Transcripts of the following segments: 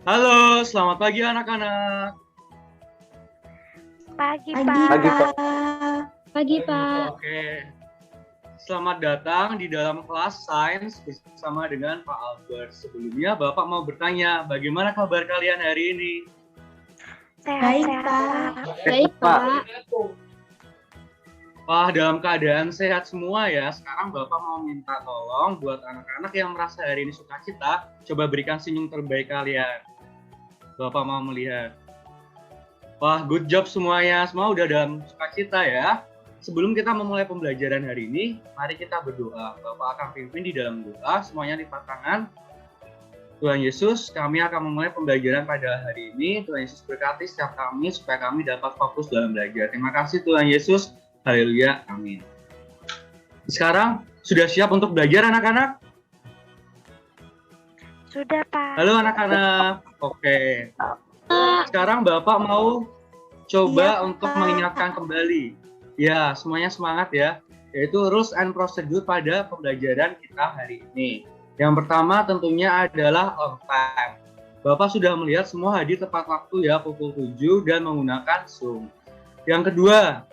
Halo, selamat pagi anak-anak. Pagi, Pagi, Pak. Pak. Pagi, Pak. Oke, selamat datang di dalam kelas sains bersama dengan Pak Albert. Sebelumnya, Bapak mau bertanya, bagaimana kabar kalian hari ini? Baik, Sehat-sehat, Pak. Pak. Baik, Pak. Wah, dalam keadaan sehat semua ya. Sekarang Bapak mau minta tolong buat anak-anak yang merasa hari ini sukacita, coba berikan senyum terbaik kalian. Bapak mau melihat. Wah, good job semuanya. Semua udah dalam sukacita ya. Sebelum kita memulai pembelajaran hari ini, mari kita berdoa. Bapak akan pimpin di dalam doa, semuanya lipat tangan. Tuhan Yesus, kami akan memulai pembelajaran pada hari ini. Tuhan Yesus berkati setiap kami supaya kami dapat fokus dalam belajar. Terima kasih Tuhan Yesus. Haleluya. Amin. Sekarang, sudah siap untuk belajar anak-anak? Sudah, Pak. Halo anak-anak. Oke. Sekarang Bapak mau coba untuk mengingatkan kembali. Ya, semuanya semangat ya. Yaitu rules and procedure pada pembelajaran kita hari ini. Yang pertama tentunya adalah on time. Bapak sudah melihat semua hadir tepat waktu ya, pukul 7 dan menggunakan Zoom. Yang kedua,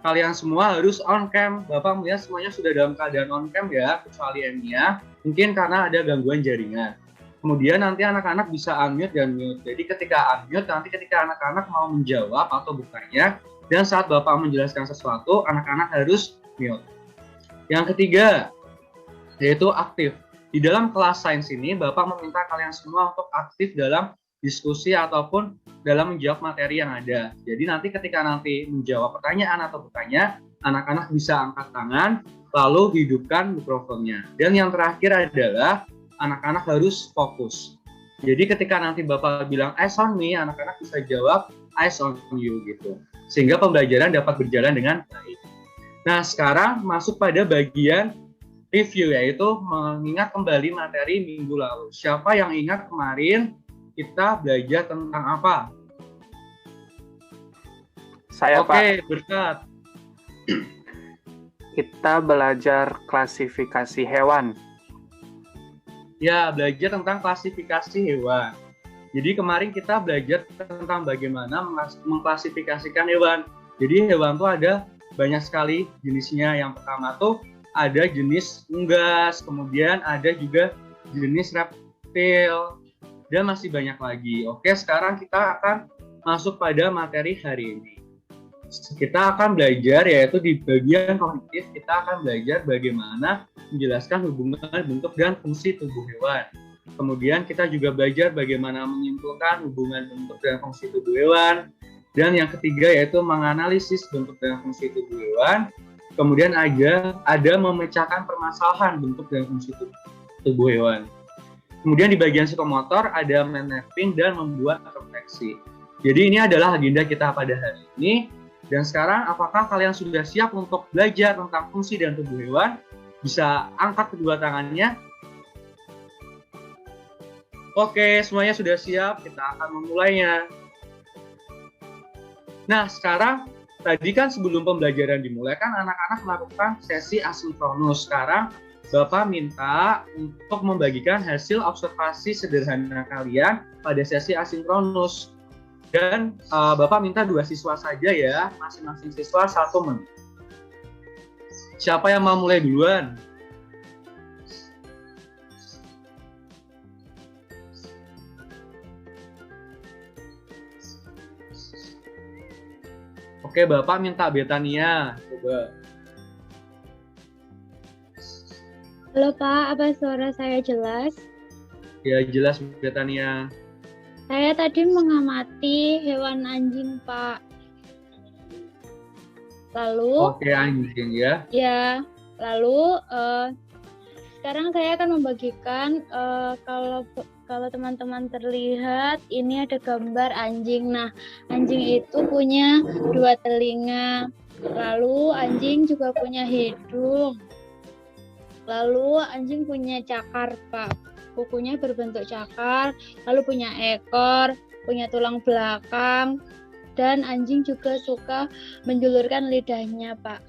kalian semua harus on cam. Bapak melihat semuanya sudah dalam keadaan on cam ya, kecuali Enia. Mungkin karena ada gangguan jaringan. Kemudian nanti anak-anak bisa unmute dan mute. Jadi ketika unmute, nanti ketika anak-anak mau menjawab atau bertanya, dan saat Bapak menjelaskan sesuatu, anak-anak harus mute. Yang ketiga, yaitu aktif. Di dalam kelas sains ini, Bapak meminta kalian semua untuk aktif dalam diskusi ataupun dalam menjawab materi yang ada. Jadi nanti ketika nanti menjawab pertanyaan atau bertanya, anak-anak bisa angkat tangan, lalu hidupkan mikrofonnya. Dan yang terakhir adalah anak-anak harus fokus. Jadi ketika nanti Bapak bilang eyes on me, anak-anak bisa jawab eyes on you gitu. Sehingga pembelajaran dapat berjalan dengan baik. Nah, sekarang masuk pada bagian review, yaitu mengingat kembali materi minggu lalu. Siapa yang ingat kemarin kita belajar tentang apa? Saya, Pak. Oke, berkat. Kita belajar klasifikasi hewan. Ya, belajar tentang klasifikasi hewan. Jadi kemarin kita belajar tentang bagaimana mengklasifikasikan hewan. Jadi hewan itu ada banyak sekali jenisnya. Yang pertama tuh ada jenis unggas, kemudian ada juga jenis reptil, dan masih banyak lagi. Oke, sekarang kita akan masuk pada materi hari ini. Kita akan belajar, yaitu di bagian kognitif, kita akan belajar bagaimana menjelaskan hubungan bentuk dan fungsi tubuh hewan. Kemudian kita juga belajar bagaimana menyimpulkan hubungan bentuk dan fungsi tubuh hewan. Dan yang ketiga yaitu menganalisis bentuk dan fungsi tubuh hewan. Kemudian ada memecahkan permasalahan bentuk dan fungsi tubuh hewan. Kemudian di bagian psikomotor ada mind mapping dan membuat refleksi. Jadi ini adalah agenda kita pada hari ini. Dan sekarang apakah kalian sudah siap untuk belajar tentang fungsi dan tubuh hewan? Bisa angkat kedua tangannya. Oke, semuanya sudah siap. Kita akan memulainya. Nah, sekarang tadi kan sebelum pembelajaran dimulai kan anak-anak melakukan sesi asinkronus. Sekarang Bapak minta untuk membagikan hasil observasi sederhana kalian pada sesi asinkronus. Dan Bapak minta 2 siswa saja ya, masing-masing siswa 1 menit. Siapa yang mau mulai duluan? Oke, Bapak minta Betania. Coba. Halo, Pak. Apa suara saya jelas? Ya, jelas Betania. Saya tadi mengamati hewan anjing, Pak. Lalu, Oke, anjing ya. ya, lalu sekarang saya akan membagikan kalau teman-teman terlihat ini ada gambar anjing. Nah, anjing itu punya 2 telinga. Lalu anjing juga punya hidung. Lalu anjing punya cakar, Pak. Kukunya berbentuk cakar, lalu punya ekor, punya tulang belakang, dan anjing juga suka menjulurkan lidahnya, Pak.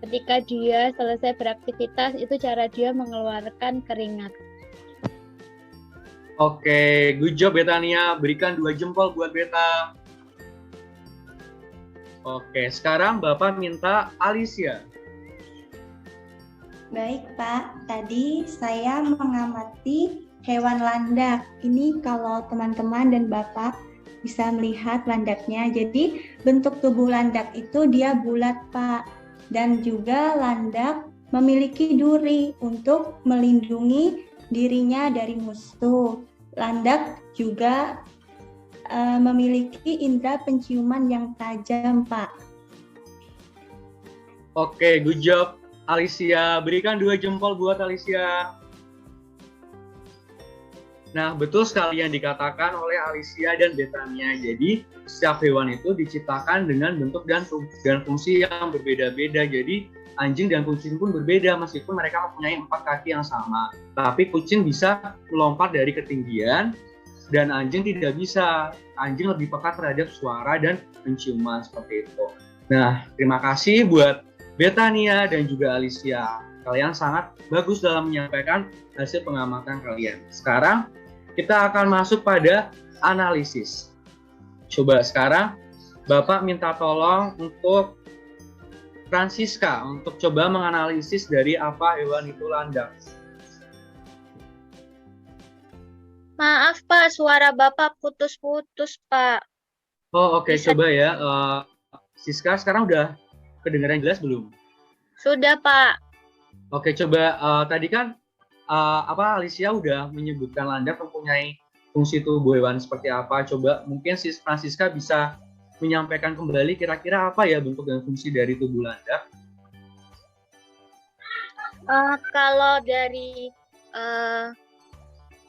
Ketika dia selesai beraktivitas, itu cara dia mengeluarkan keringat. Oke, good job Betania. Berikan 2 jempol buat Beta. Oke, sekarang Bapak minta Alicia. Baik, Pak. Tadi saya mengamati hewan landak. Ini kalau teman-teman dan Bapak bisa melihat landaknya. Jadi bentuk tubuh landak itu dia bulat, Pak. Dan juga landak memiliki duri untuk melindungi dirinya dari musuh. Landak juga memiliki indera penciuman yang tajam, Pak. Oke, good job Alicia. Berikan 2 jempol buat Alicia. Nah, betul sekali yang dikatakan oleh Alicia dan Betania. Jadi, setiap hewan itu diciptakan dengan bentuk dan fungsi yang berbeda-beda. Jadi, anjing dan kucing pun berbeda meskipun mereka mempunyai 4 kaki yang sama. Tapi kucing bisa melompat dari ketinggian dan anjing tidak bisa. Anjing lebih peka terhadap suara dan penciuman seperti itu. Nah, terima kasih buat Betania dan juga Alicia. Kalian sangat bagus dalam menyampaikan hasil pengamatan kalian. Sekarang kita akan masuk pada analisis. Coba sekarang Bapak minta tolong untuk Francisca untuk coba menganalisis dari apa hewan itu landak. Maaf Pak, suara Bapak putus-putus Pak. Oh oke, Bisa- coba ya. Siska sekarang udah kedengaran jelas belum? Sudah Pak. Oke, coba tadi kan Alicia udah menyebutkan landak mempunyai fungsi tubuh hewan seperti apa. Coba mungkin Francisca bisa menyampaikan kembali kira-kira apa ya bentuk dan fungsi dari tubuh landak. Kalau dari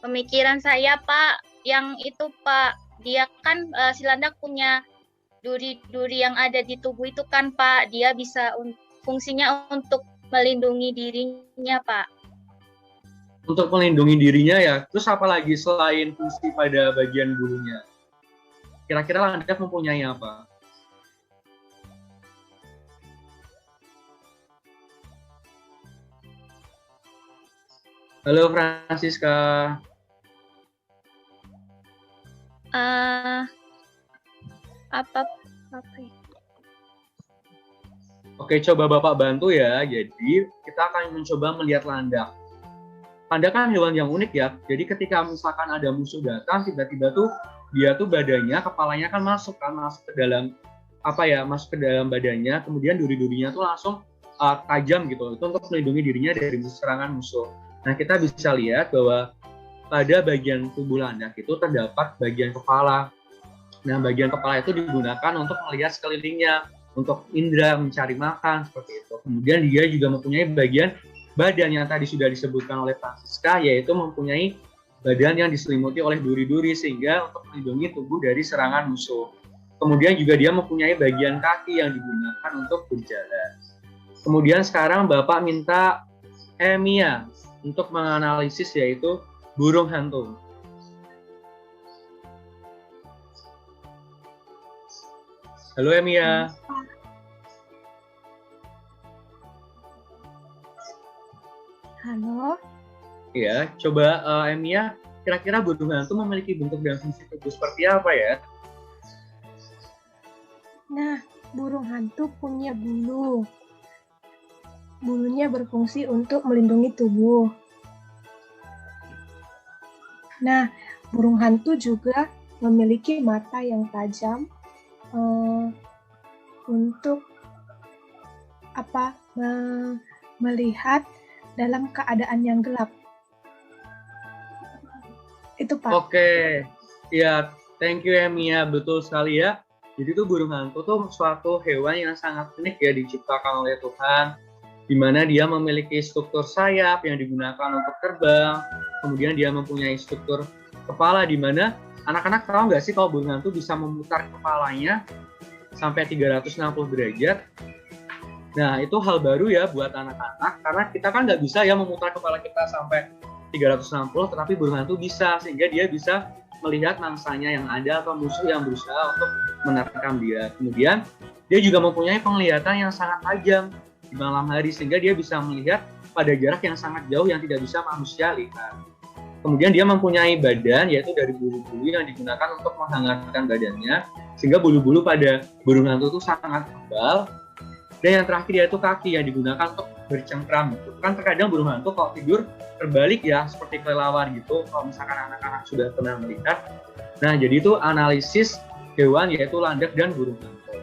pemikiran saya Pak, yang itu Pak, dia kan si landak punya duri-duri yang ada di tubuh itu kan Pak, dia bisa fungsinya untuk melindungi dirinya Pak. Untuk melindungi dirinya ya. Terus apa lagi selain fungsi pada bagian bulunya? Kira-kira landak mempunyai apa? Halo Francisca. Apa ya? Oke, coba Bapak bantu ya. Jadi, kita akan mencoba melihat landak. Landak kan hewan yang unik ya. Jadi, ketika misalkan ada musuh datang, tiba-tiba tuh dia tuh badannya, kepalanya kan masuk ke dalam masuk ke dalam badannya. Kemudian duri-durinya tuh langsung tajam gitu. Itu untuk melindungi dirinya dari serangan musuh. Nah, kita bisa lihat bahwa pada bagian tubuh landak itu terdapat bagian kepala. Nah, bagian kepala itu digunakan untuk melihat sekelilingnya, untuk indera mencari makan seperti itu. Kemudian dia juga mempunyai bagian badan yang tadi sudah disebutkan oleh Francisca, yaitu mempunyai badan yang diselimuti oleh duri-duri sehingga untuk melindungi tubuh dari serangan musuh. Kemudian juga dia mempunyai bagian kaki yang digunakan untuk berjalan. Kemudian sekarang Bapak minta Emia untuk menganalisis yaitu burung hantu. Halo Emia. Halo, Ya, coba Emia, kira-kira burung hantu memiliki bentuk dan fungsi tubuh seperti apa ya? nah burung hantu punya bulu. Bulunya berfungsi untuk melindungi tubuh. Nah, burung hantu juga memiliki mata yang tajam untuk melihat dalam keadaan yang gelap. Itu Pak. Oke, ya, thank you Emia, betul sekali ya. Jadi tuh burung hantu tuh suatu hewan yang sangat unik ya diciptakan oleh Tuhan, di mana dia memiliki struktur sayap yang digunakan untuk terbang, kemudian dia mempunyai struktur kepala di mana anak-anak tahu nggak sih kalau burung hantu bisa memutar kepalanya sampai 360 derajat. Nah, itu hal baru ya buat anak-anak, karena kita kan nggak bisa ya memutar kepala kita sampai 360, tetapi burung hantu bisa, sehingga dia bisa melihat mangsanya yang ada atau musuh yang berusaha untuk menerkam dia. Kemudian, dia juga mempunyai penglihatan yang sangat tajam di malam hari, sehingga dia bisa melihat pada jarak yang sangat jauh yang tidak bisa manusia lihat. Kemudian dia mempunyai badan, yaitu dari bulu-bulu yang digunakan untuk menghangatkan badannya, sehingga bulu-bulu pada burung hantu itu sangat tebal. Dan yang terakhir yaitu kaki yang digunakan untuk bercengkram. Kan terkadang burung hantu kalau tidur terbalik ya, seperti kelelawar gitu, kalau misalkan anak-anak sudah pernah melihat. Nah, jadi itu analisis hewan yaitu landak dan burung hantu.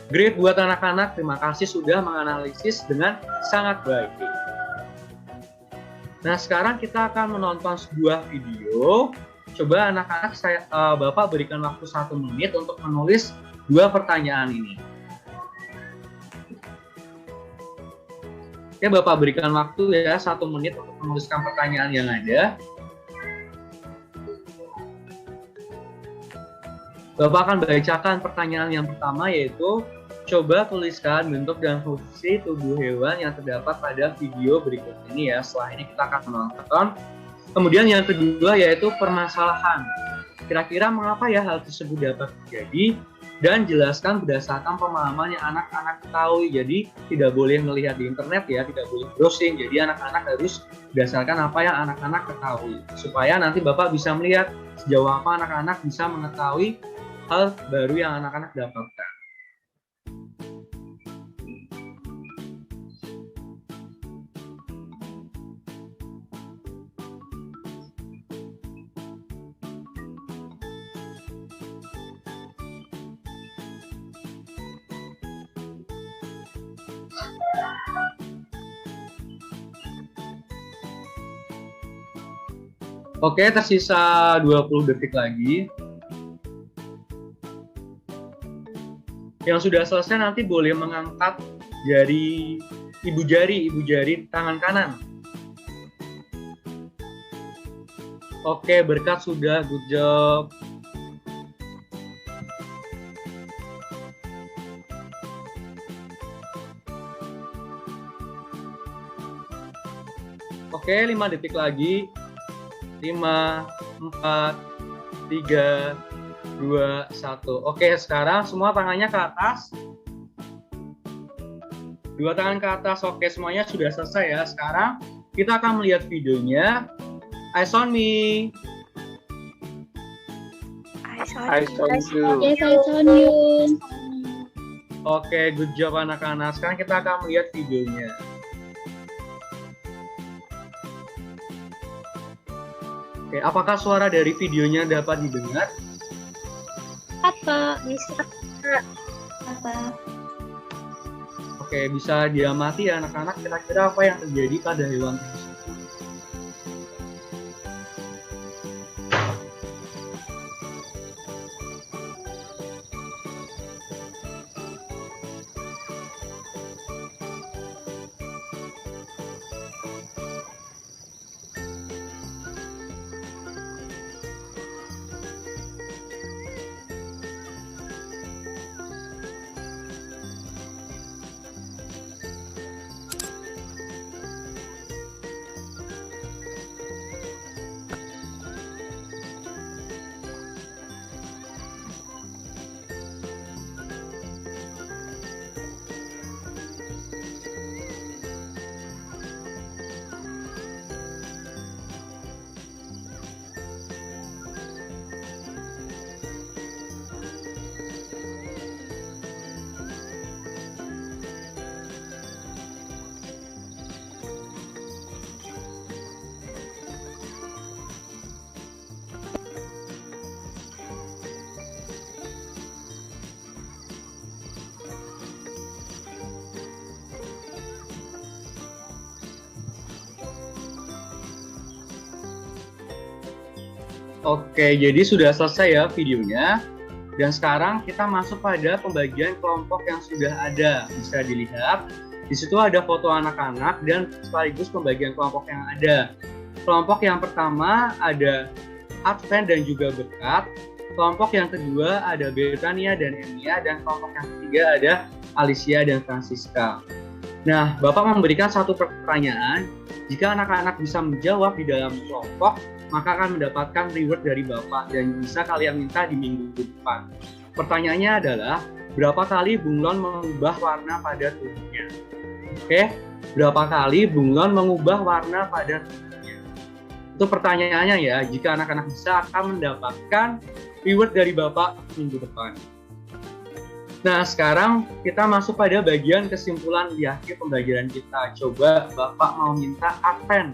Great buat anak-anak, terima kasih sudah menganalisis dengan sangat baik. Nah, sekarang kita akan menonton sebuah video. Coba anak-anak, Bapak berikan waktu 1 menit untuk menulis 2 pertanyaan ini. Oke, Bapak berikan waktu ya 1 menit untuk menuliskan pertanyaan yang ada. Bapak akan bacakan pertanyaan yang pertama, yaitu coba tuliskan bentuk dan fungsi tubuh hewan yang terdapat pada video berikut ini ya. Setelah ini kita akan menonton. Kemudian yang kedua yaitu permasalahan. Kira-kira mengapa ya hal tersebut dapat terjadi? Dan jelaskan berdasarkan pemahaman yang anak-anak ketahui. Jadi tidak boleh melihat di internet ya, tidak boleh browsing. Jadi anak-anak harus berdasarkan apa yang anak-anak ketahui. Supaya nanti Bapak bisa melihat sejauh apa anak-anak bisa mengetahui hal baru yang anak-anak dapatkan. Oke, tersisa 20 detik lagi. Yang sudah selesai nanti boleh mengangkat ibu jari tangan kanan. Oke, berkat sudah, good job. Oke, 5 detik lagi. 5, 4, 3, 2, 1. Oke, sekarang semua tangannya ke atas. 2 tangan ke atas. Oke, semuanya sudah selesai ya. Sekarang kita akan melihat videonya. Eyes on me. Eyes on you. Yes, I saw you. Oke, good job anak-anak. Sekarang kita akan melihat videonya. Oke, apakah suara dari videonya dapat didengar? Apa? Bisa. Apa? Oke, bisa diamati ya anak-anak, kira-kira apa yang terjadi pada hewan tersebut. Oke, jadi sudah selesai ya videonya. Dan sekarang kita masuk pada pembagian kelompok yang sudah ada. Bisa dilihat, di situ ada foto anak-anak dan sekaligus pembagian kelompok yang ada. Kelompok yang pertama ada Advent dan juga Berkat. Kelompok yang kedua ada Betania dan Enia. Dan kelompok yang ketiga ada Alicia dan Francisca. Nah, Bapak memberikan satu pertanyaan. Jika anak-anak bisa menjawab di dalam kelompok, maka akan mendapatkan reward dari Bapak dan bisa kalian minta di minggu depan. Pertanyaannya adalah, berapa kali bunglon mengubah warna pada tubuhnya? Oke, berapa kali bunglon mengubah warna pada tubuhnya? Itu pertanyaannya ya, jika anak-anak bisa akan mendapatkan reward dari Bapak minggu depan. Nah, sekarang kita masuk pada bagian kesimpulan di akhir pembelajaran kita. Coba Bapak mau minta Adven.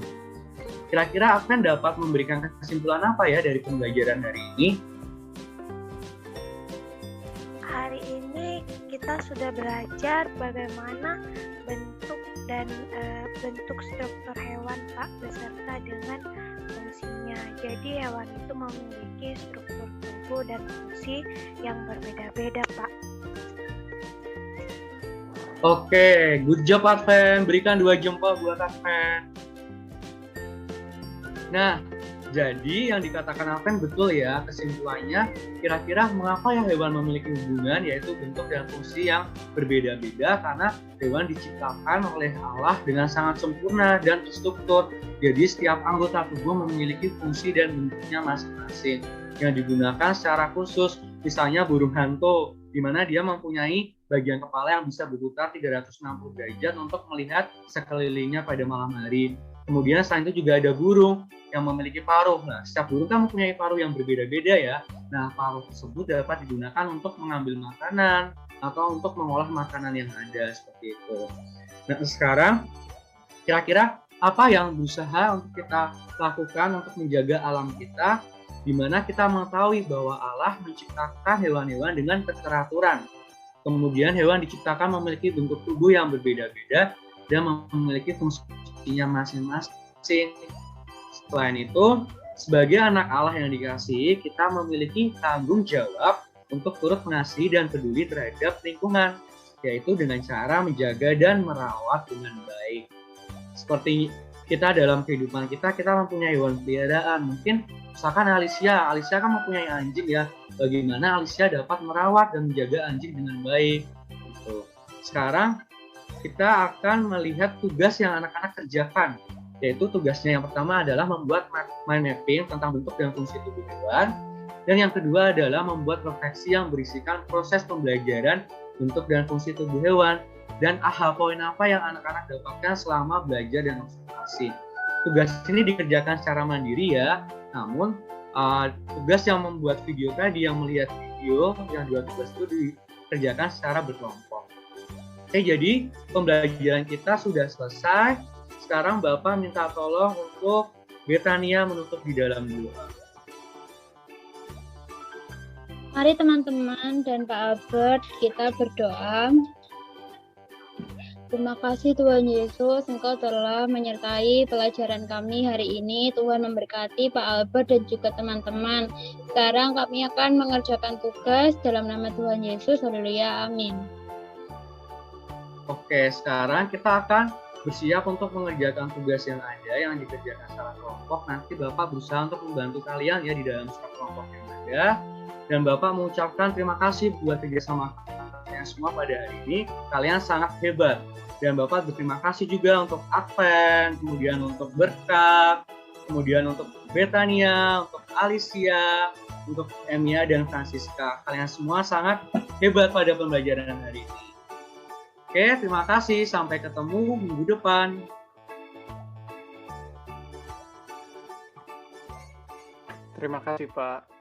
Kira-kira Adven dapat memberikan kesimpulan apa ya dari pembelajaran hari ini? Hari ini kita sudah belajar bagaimana bentuk dan bentuk struktur hewan, Pak, beserta dengan fungsinya. Jadi hewan itu memiliki struktur tubuh dan fungsi yang berbeda-beda, Pak. Oke, good job Adven. Berikan 2 jempol buat Adven. Nah, jadi yang dikatakan Adven betul ya, kesimpulannya kira-kira mengapa ya hewan memiliki hubungan, yaitu bentuk dan fungsi yang berbeda-beda karena hewan diciptakan oleh Allah dengan sangat sempurna dan terstruktur. Jadi setiap anggota tubuh memiliki fungsi dan bentuknya masing-masing yang digunakan secara khusus. Misalnya burung hantu, di mana dia mempunyai bagian kepala yang bisa berputar 360 derajat untuk melihat sekelilingnya pada malam hari. Kemudian selain itu juga ada burung yang memiliki paruh. Nah, setiap burung kan mempunyai paruh yang berbeda-beda ya. Nah, paruh tersebut dapat digunakan untuk mengambil makanan atau untuk mengolah makanan yang ada seperti itu. Nah, sekarang kira-kira apa yang berusaha untuk kita lakukan untuk menjaga alam kita, di mana kita mengetahui bahwa Allah menciptakan hewan-hewan dengan keteraturan. Kemudian hewan diciptakan memiliki bentuk tubuh yang berbeda-beda dan memiliki fungsinya masing-masing. Selain itu, sebagai anak Allah yang dikasihi, kita memiliki tanggung jawab untuk turut mengasihi dan peduli terhadap lingkungan, yaitu dengan cara menjaga dan merawat dengan baik. Seperti kita dalam kehidupan kita mempunyai hewan peliharaan. Mungkin misalkan Alicia kan mempunyai anjing ya. Bagaimana Alicia dapat merawat dan menjaga anjing dengan baik. Gitu. Sekarang kita akan melihat tugas yang anak-anak kerjakan, yaitu tugasnya yang pertama adalah membuat mind mapping tentang bentuk dan fungsi tubuh hewan, dan yang kedua adalah membuat refleksi yang berisikan proses pembelajaran bentuk dan fungsi tubuh hewan, dan poin apa yang anak-anak dapatkan selama belajar dan observasi. Tugas ini dikerjakan secara mandiri ya, namun tugas yang membuat video tadi, yang melihat video, yang 2 tugas itu dikerjakan secara berkelompok. Oke, jadi pembelajaran kita sudah selesai. Sekarang Bapak minta tolong untuk Betania menutup di dalam doa. Mari teman-teman dan Pak Albert, kita berdoa. Terima kasih Tuhan Yesus, Engkau telah menyertai pelajaran kami hari ini. Tuhan memberkati Pak Albert dan juga teman-teman. Sekarang kami akan mengerjakan tugas dalam nama Tuhan Yesus. Haleluya, amin. Oke, sekarang kita akan bersiap untuk mengerjakan tugas yang ada, yang dikerjakan secara kelompok. Nanti Bapak berusaha untuk membantu kalian ya di dalam kelompok yang ada. Dan Bapak mengucapkan terima kasih buat kerjasama kalian semua pada hari ini. Kalian sangat hebat. Dan Bapak berterima kasih juga untuk Adven, kemudian untuk Berkat, kemudian untuk Betania, untuk Alicia, untuk Emia dan Francisca. Kalian semua sangat hebat pada pembelajaran hari ini. Oke, terima kasih. Sampai ketemu minggu depan. Terima kasih, Pak.